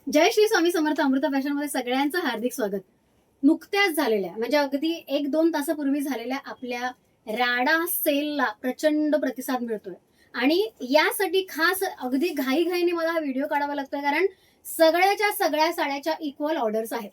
जय Shri Swami Samarth. Amruta fashion मध्ये सगळ्यांचं हार्दिक स्वागत. नुकत्याच झालेल्या म्हणजे अगदी 1-2 तासापूर्वी झालेल्या आपल्या राडा सेलला प्रचंड प्रतिसाद मिळतोय आणि यासाठी खास अगदी घाईघाईने मला हा व्हिडिओ काढावा लागतोय, कारण सगळ्याच्या सगळ्या साड्याच्या इक्वल ऑर्डर्स आहेत.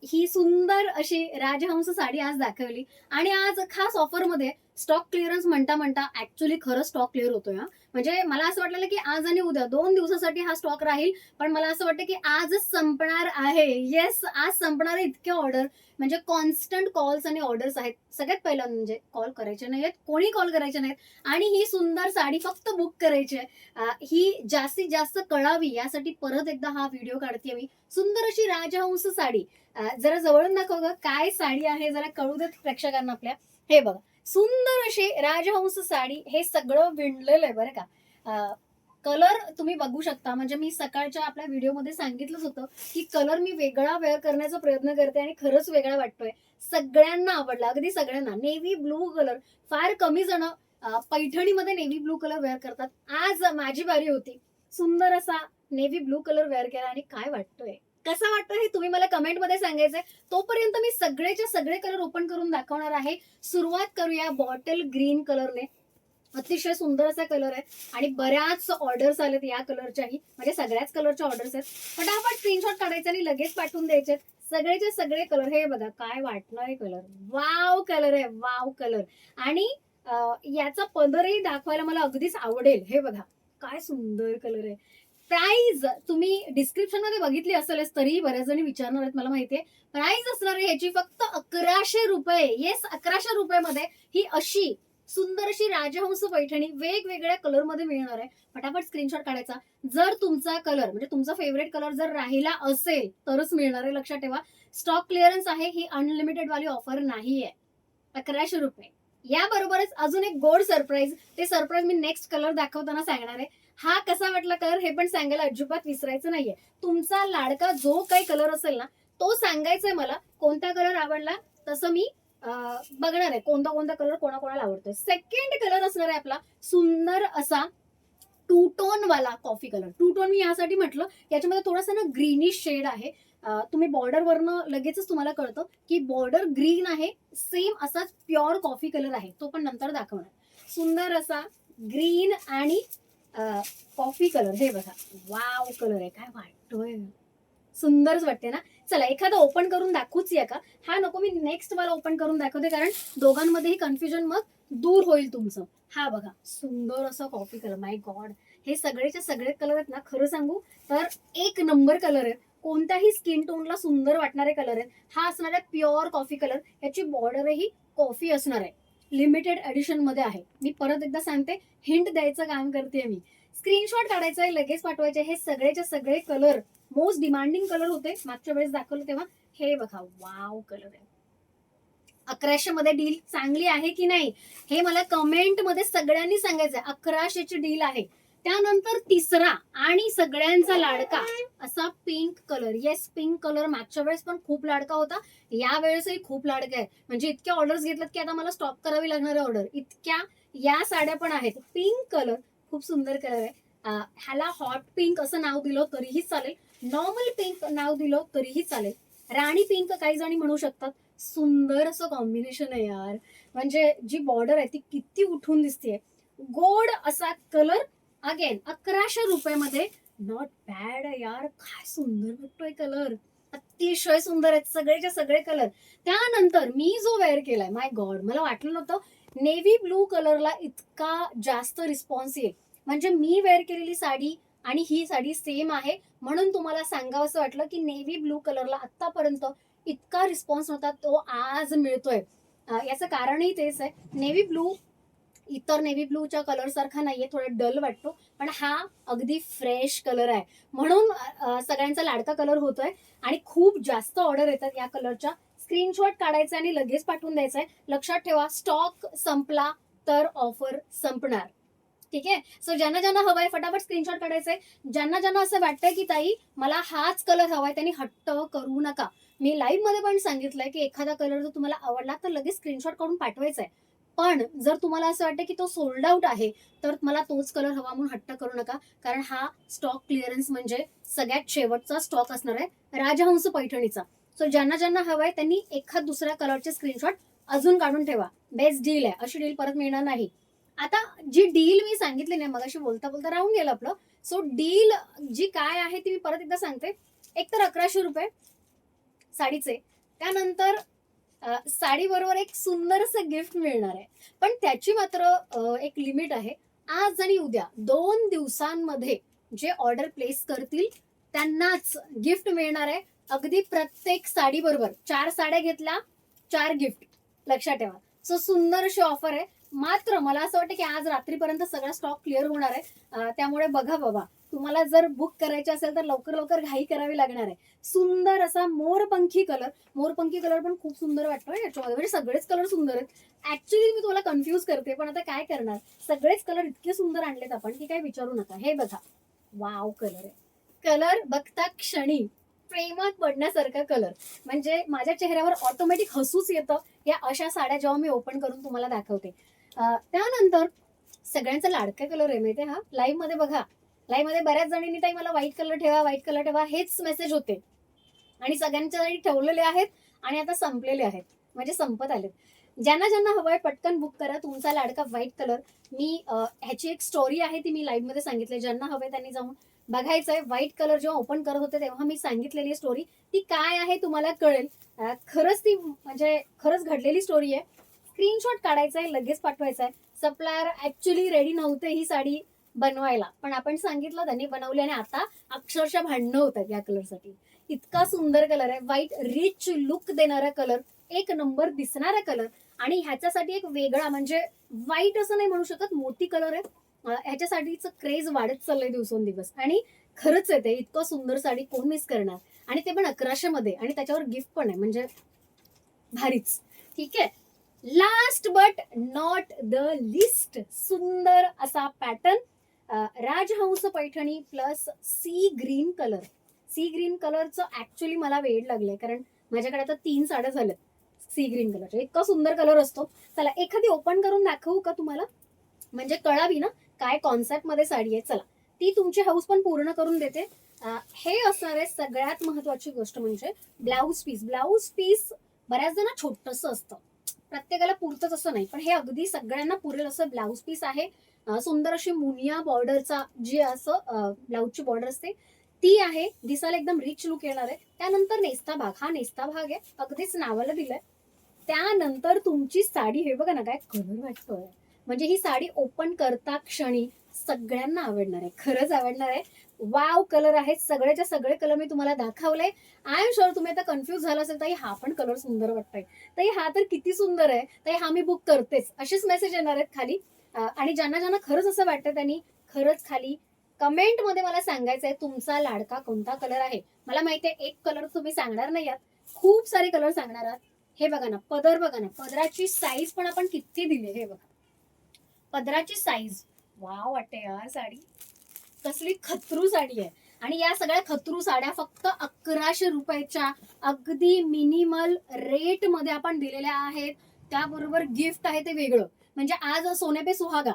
ही सुंदर अशी राजहंस साडी आज दाखवली आणि आज खास ऑफरमध्ये स्टॉक क्लिअरन्स म्हणता म्हणता ऍक्च्युली खरं स्टॉक क्लिअर होतोय. म्हणजे मला असं वाटलेलं की आज आणि उद्या 2 दिवसासाठी हा स्टॉक राहील, पण मला असं वाटतं की आजच संपणार आहे. येस, आज संपणार आहे. इतके ऑर्डर म्हणजे कॉन्स्टंट कॉल्स आणि ऑर्डर्स आहेत. सगळ्यात पहिलं म्हणजे कॉल करायचे नाहीत, कोणी कॉल करायचे नाहीत आणि ही सुंदर साडी फक्त बुक करायची आहे. ही जास्तीत जास्त कळावी यासाठी परत एकदा हा व्हिडिओ काढते मी. सुंदर अशी राजहंस साडी. जरा जवळून दाखव ग, काय साडी आहे जरा कळू देत प्रेक्षकांना आपल्या. हे बघा, सुंदर अशी राजहंस साडी. हे सगळं विणलेलं आहे बरं का. कलर तुम्ही बघू शकता. म्हणजे मी सकाळच्या आपल्या व्हिडिओमध्ये सांगितलंच होतं की कलर मी वेगळा वेअर करण्याचा प्रयत्न करते आणि खरंच वेगळा वाटतोय. सगळ्यांना आवडला, अगदी सगळ्यांना. Navy blue colour. फार कमी जण पैठणीमध्ये नेव्ही ब्लू कलर वेअर करतात. आज माझी बारी होती. सुंदर असा नेव्ही ब्लू कलर वेअर केला आणि काय वाटतोय, कसा वाटतोय हे तुम्ही मला कमेंटमध्ये सांगायचंय. तोपर्यंत मी सगळेच्या सगळे कलर ओपन करून दाखवणार आहे. सुरुवात करूया बॉटल ग्रीन कलरने. अतिशय सुंदर असा कलर आहे आणि बऱ्याच ऑर्डर्स आलेत या कलरच्याही, म्हणजे सगळ्याच कलरच्या ऑर्डर्स आहेत. फटाफट स्क्रीनशॉट काढायचे आणि लगेच पाठवून द्यायचे. सगळेचे सगळे कलर. हे बघा काय वाटणार आहे कलर. वाव कलर आहे, वाव कलर. आणि याचा पदरही दाखवायला मला अगदीच आवडेल. हे बघा काय सुंदर कलर आहे. प्राइस तुम्ही डिस्क्रिप्शन मध्ये बघितली असेलच, तरी बऱ्याच जणी विचारणार आहेत मला माहितीये. प्राइस असणार आहे ह्याची फक्त 1100 रुपये. येस, 1100 रुपयामध्ये ही अशी सुंदर अशी राजहंस पैठणी वेगवेगळ्या कलर मध्ये मिळणार आहे. फटाफट स्क्रीनशॉट काढायचा. जर तुमचा कलर म्हणजे तुमचा फेवरेट कलर जर राहिला असेल तरच मिळणार आहे. लक्षात ठेवा, स्टॉक क्लिअरन्स आहे. ही अनलिमिटेड वाली ऑफर नाहीये. 1100 रुपये. याबरोबरच अजून एक गोड सरप्राईज. ते सरप्राईज मी नेक्स्ट कलर दाखवताना सांगणार आहे. हा कसा वाटला कलर हे पण सांगायला अजिबात विसरायचं नाहीये. तुमचा लाडका जो काही कलर असेल ना तो सांगायचंय मला. कोणता कलर आवडला तसं मी बघणार आहे कोणता कोणता कलर कोणाकोणाला आवडतोय. सेकंड कलर असणार आहे आपला सुंदर असा टू टोन वाला कॉफी कलर. टू टोन मी यासाठी म्हटलं, याच्यामध्ये थोडासा ना ग्रीनिश शेड आहे. तुम्ही बॉर्डर वरनं लगेचच तुम्हाला कळतं की बॉर्डर ग्रीन आहे. सेम असाच प्युअर कॉफी कलर आहे, तो पण नंतर दाखवणार. सुंदर असा ग्रीन आणि कॉफी कलर. हे बघा वाव कलर आहे. काय वाटतोय, सुंदरच वाटते ना. चला एखादा ओपन करून दाखवूच या का. हा नको, मी नेक्स्ट वाला ओपन करून दाखवते, कारण दोघांमध्येही कन्फ्युजन मग दूर होईल तुमचं. हा बघा सुंदर असा कॉफी कलर. माय गॉड, हे सगळेच्या सगळे कलर आहेत ना, खरं सांगू तर एक नंबर कलर आहे. कोणत्याही स्किन टोनला सुंदर वाटणारे कलर आहेत. हा असणार आहे प्युअर कॉफी कलर. याची बॉर्डरही कॉफी असणार आहे. लिमिटेड एडिशन मध्ये आहे. मी परत एकदा सांगते, हिंट द्यायचं काम करते मी. स्क्रीनशॉट काढायचं आहे, लगेच पाठवायचे. हे सगळेचे सगळे कलर मोस्ट डिमांडिंग कलर होते मागच्या वेळेस दाखवलं तेव्हा. हे बघा वाव कलर आहे. 1100 मध्ये डील चांगली आहे की नाही हे मला कमेंट मध्ये सगळ्यांनी सांगायचंय. 1100 ची डील आहे. त्यानंतर तिसरा आणि सगळ्यांचा लाडका असा pink colour. Yes, pink colour मागच्या वेळेस पण खूप लाडका होता, या वेळेसही खूप लाडका आहे. म्हणजे इतक्या ऑर्डर्स घेतल्यात की आता मला स्टॉप करावी लागणार आहे ऑर्डर. इतक्या या साड्या पण आहेत. पिंक कलर खूप सुंदर कलर आहे. ह्याला हॉट पिंक असं नाव दिलं तरीही चालेल, नॉर्मल पिंक नाव दिलं तरीही चालेल, राणी पिंक काही जणी म्हणू शकतात. सुंदर असं कॉम्बिनेशन आहे यार. म्हणजे जी बॉर्डर आहे ती किती उठून दिसते. गोड असा कलर. अगेन 1100 रुपयामध्ये. नॉट बॅड यार. काय सुंदर वाटतोय कलर. अतिशय सुंदर आहेत सगळेचे सगळे कलर. त्यानंतर मी जो वेअर केलाय, माय गॉड, मला वाटलं नव्हतं नेव्ही ब्लू कलरला इतका जास्त रिस्पॉन्स येईल. म्हणजे मी वेअर केलेली साडी आणि ही साडी सेम आहे, म्हणून तुम्हाला सांगावंसं वाटलं की नेव्ही ब्लू कलरला आतापर्यंत इतका रिस्पॉन्स नव्हता, तो आज मिळतोय. याचं कारणही तेच आहे. नेव्ही ब्लू इतर नेव्ही ब्लूच्या कलर सारखा नाहीये, थोडा डल वाटतो, पण हा अगदी फ्रेश कलर आहे, म्हणून सगळ्यांचा लाडका कलर होतोय आणि खूप जास्त ऑर्डर येतात या कलरच्या. स्क्रीनशॉट काढायचा आणि लगेच पाठवून द्यायचा आहे. लक्षात ठेवा, स्टॉक संपला तर ऑफर संपणार. ठीक आहे. सो ज्यांना ज्यांना हवाय फटाफट स्क्रीनशॉट काढायचंय. ज्यांना ज्यांना असं वाटतंय की ताई मला हाच कलर हवाय त्यांनी हट्ट करू नका. मी लाईव्ह मध्ये पण सांगितलंय की एखादा कलर जर तुम्हाला आवडला तर लगेच स्क्रीनशॉट काढून पाठवायचा आहे. पण जर तुम्हाला असं वाटतं की तो सोल्ड आउट आहे, तर मला तोच कलर हवा म्हणून हट्ट करू नका. कारण हा स्टॉक क्लिअरन्स म्हणजे सगळ्यात शेवटचा स्टॉक असणार आहे राजहंस पैठणीचा. सो ज्यांना ज्यांना हवाय त्यांनी एखाद दुसऱ्या कलरचे स्क्रीनशॉट अजून काढून ठेवा. बेस्ट डील आहे, अशी डील परत मिळणार नाही. आता जी डील मी सांगितली नाही मगाशी बोलता बोलता राहून गेलं आपलं. सो डील जी काय आहे ती मी परत एकदा सांगते. एक तर 1100 रुपये साडीचे. त्यानंतर साडी बरोबर एक सुंदरसं गिफ्ट मिळणार आहे. पण त्याची मात्र एक लिमिट आहे. आज आणि उद्या 2 दिवसांमध्ये जे ऑर्डर प्लेस करतील त्यांनाच गिफ्ट मिळणार आहे. अगदी प्रत्येक साडी बरोबर 4 साड्या घेतल्या 4 गिफ्ट. लक्षात ठेवा. सो सुंदर अशी ऑफर आहे. मात्र मला असं वाटतं की आज रात्रीपर्यंत सगळा स्टॉक क्लिअर होणार आहे. त्यामुळे बघा बाबा, तुम्हाला जर बुक करायचे असेल तर लवकर लवकर घाई करावी लागणार आहे. सुंदर असा मोरपंखी कलर पण खूप सुंदर वाटतोय याच्यामध्ये. म्हणजे सगळेच कलर सुंदर आहेत. ऍक्च्युली मी तुम्हाला कन्फ्युज करते, पण आता काय करणार, सगळेच कलर इतके सुंदर आणलेत आपण की काही विचारू नका. हे बघा, वाव कलर आहे. कलर बघता क्षणी प्रेमात पडण्यासारखा कलर. म्हणजे माझ्या चेहऱ्यावर ऑटोमॅटिक हसूच येतं या अशा साड्या जेव्हा मी ओपन करून तुम्हाला दाखवते. त्यानंतर सगळ्यांचा लाडका कलर आहे माहिती हा. लाईव्ह मध्ये बघा, लाईव्ह मध्ये बऱ्याच जणींनी ताई मला व्हाईट कलर ठेवा हेच मेसेज होते. आणि सगळ्यांच्या ठेवलेले आहेत आणि आता संपलेले आहेत, म्हणजे संपत आलेत. ज्यांना ज्यांना हवंय पटकन बुक करा तुमचा लाडका व्हाईट कलर. मी ह्याची एक स्टोरी आहे ती मी लाईव्ह मध्ये सांगितली. ज्यांना हवंय त्यांनी जाऊन बघायचंय. व्हाईट कलर जेव्हा ओपन करत होते तेव्हा मी सांगितलेली स्टोरी ती काय आहे तुम्हाला कळेल. खरंच ती म्हणजे खरंच घडलेली स्टोरी आहे. स्क्रीनशॉट काढायचा आहे, लगेच पाठवायचा आहे. सप्लायर ऍक्च्युली रेडी नव्हते ही साडी बनवायला, पण आपण सांगितलं त्यांनी बनवली आणि आता अक्षरशः भांडणं होतात या कलरसाठी. इतका सुंदर कलर आहे. व्हाईट रिच लुक देणारा कलर, एक नंबर दिसणारा कलर. आणि ह्याच्यासाठी एक वेगळा म्हणजे व्हाईट असं नाही म्हणू शकत, मोती कलर आहे. ह्याच्यासाठीच क्रेज वाढत चाललंय दिवसेंदिवस. आणि खरंच आहे ते इतकं सुंदर साडी कोण मिस करणार. आणि ते पण 1100 मध्ये आणि त्याच्यावर गिफ्ट पण आहे, म्हणजे भारीच. ठीक आहे. Last but not the least, सुंदर असा pattern. Rajhans Paithani plus sea green colour. Sea green कलरचं ऍक्च्युली मला वेड लागलंय, कारण माझ्याकडे आता 3 साड्या झाल्यात सी ग्रीन कलरच्या. इतका सुंदर कलर असतो. चला एखादी ओपन करून दाखवू का तुम्हाला, म्हणजे कळावी ना काय कॉन्सेप्ट मध्ये साडी आहे. चला ती तुमची हाऊस पण पूर्ण करून देते. हे असणार आहे सगळ्यात महत्वाची गोष्ट म्हणजे ब्लाऊज पीस. ब्लाऊज पीस बऱ्याच जण छोटस असतं, प्रत्येकाला पुरतच असं नाही, पण हे अगदी सगळ्यांना पुरेल असं ब्लाऊज पीस आहे. सुंदर अशी मुनिया बॉर्डरचा जी असं ब्लाऊजची बॉर्डर असते ती आहे. दिसायला एकदम रिच लुक येणार आहे. त्यानंतर नेस्ता भाग, हा नेस्ता भाग आहे, अगदीच नावाला दिलाय. त्यानंतर तुमची साडी, हे बघा ना काय कलर वाटतोय. म्हणजे ही साडी ओपन करता क्षणी सगळ्यांना आवडणार आहे, खरंच आवडणार आहे. वाव कलर आहेत. सगळ्याच्या सगळे कलर मी तुम्हाला दाखवले. आय एम शुअर तुम्ही आता कन्फ्युज झाला असेल, ताई हा पण कलर सुंदर वाटतोय, ताई हा तर किती सुंदर आहे, ताई हा मी बुक करतेच, असेच मेसेज येणार आहेत खाली. आणि ज्यांना ज्यांना खरंच असं वाटतं त्यांनी खरंच खाली कमेंट मध्ये मला सांगायचंय तुमचा लाडका कोणता कलर आहे. मला माहितीये एक कलर तुम्ही सांगणार नाही आहात, खूप सारे कलर सांगणार आहात. हे बघा ना पदर, बघा ना पदराची साईज पण आपण किती दिली. हे बघा पदराची साईज, वाव वाटते यार साडी. कसली खतरू साडी आहे. आणि या सगळ्या खतरू साड्या फक्त 1100 रुपयाच्या अगदी मिनिमल रेट मध्ये आपण दिलेल्या आहेत. त्याबरोबर गिफ्ट आहे ते वेगळं. म्हणजे आज सोने पे सुहागा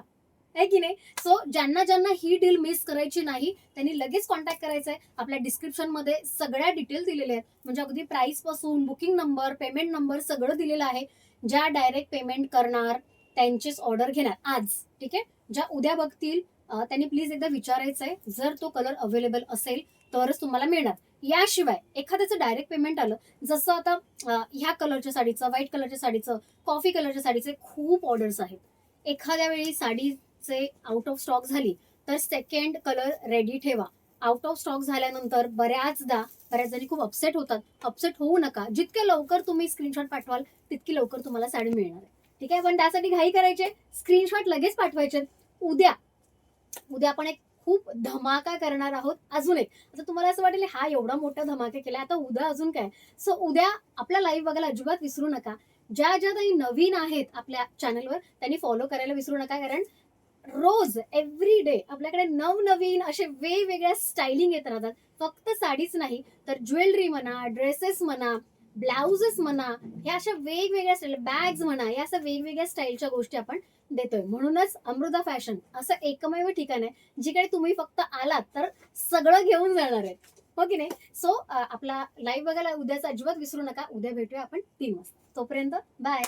आहे की नाही. सो ज्यांना ज्यांना ही डील मिस करायची नाही त्यांनी लगेच कॉन्टॅक्ट करायचंय. आपल्या डिस्क्रिप्शन मध्ये सगळ्या डिटेल दिलेल्या आहेत. म्हणजे अगदी प्राइस पासून बुकिंग नंबर, पेमेंट नंबर सगळं दिलेलं आहे. ज्या डायरेक्ट पेमेंट करणार त्यांचीच ऑर्डर घेणार आज. ठीक आहे. ज्या उद्या बघतील त्यांनी प्लीज एकदा विचारायचंय, जर तो कलर अवेलेबल असेल तरच तुम्हाला मिळणार. याशिवाय एखाद्याचं डायरेक्ट पेमेंट आलं, जसं आता ह्या कलरच्या साडीचं, व्हाईट कलरच्या साडीचं, कॉफी कलरच्या साडीचे खूप ऑर्डर्स आहेत. एखाद्या वेळी साडीचे आउट ऑफ स्टॉक झाली तर सेकंड कलर रेडी ठेवा. आउट ऑफ स्टॉक झाल्यानंतर बऱ्याच जणी खूप अपसेट होतात. अपसेट होऊ नका. जितके लवकर तुम्ही स्क्रीनशॉट पाठवाल तितकी लवकर तुम्हाला साडी मिळणार आहे. ठीक आहे. पण त्यासाठी घाई करायचे, स्क्रीनशॉट लगेच पाठवायचे. उद्या आपण एक खूप धमाका करणार आहोत. अजून एक, आता तुम्हाला असं वाटेल हा एवढा मोठा धमाका केला, आता उद्या अजून काय. सो उद्या आपला लाईव्ह बघायला अजिबात विसरू नका. ज्या ज्या काही नवीन आहेत आपल्या चॅनलवर त्यांनी फॉलो करायला विसरू नका, कारण रोज एव्हरी डे आपल्याकडे नवनवीन असे वेगवेगळ्या स्टायलिंग येत राहतात. फक्त साडीच नाही तर ज्वेलरी म्हणा, ड्रेसेस म्हणा, ब्लाउजेस म्हणा, ह्या अशा वेगवेगळ्या स्टाईल, बॅग्स म्हणा, या अशा वेगवेगळ्या स्टाईलच्या गोष्टी आपण देतोय. म्हणूनच अमृता फॅशन असं एकमेव ठिकाण आहे जिकडे तुम्ही फक्त आलात तर सगळं घेऊन जाणार आहे, हो की नाही? सो आपला लाईव्ह बघायला उद्याचा अजिबात विसरू नका. उद्या भेटूया आपण 3 वाजता. तोपर्यंत बाय.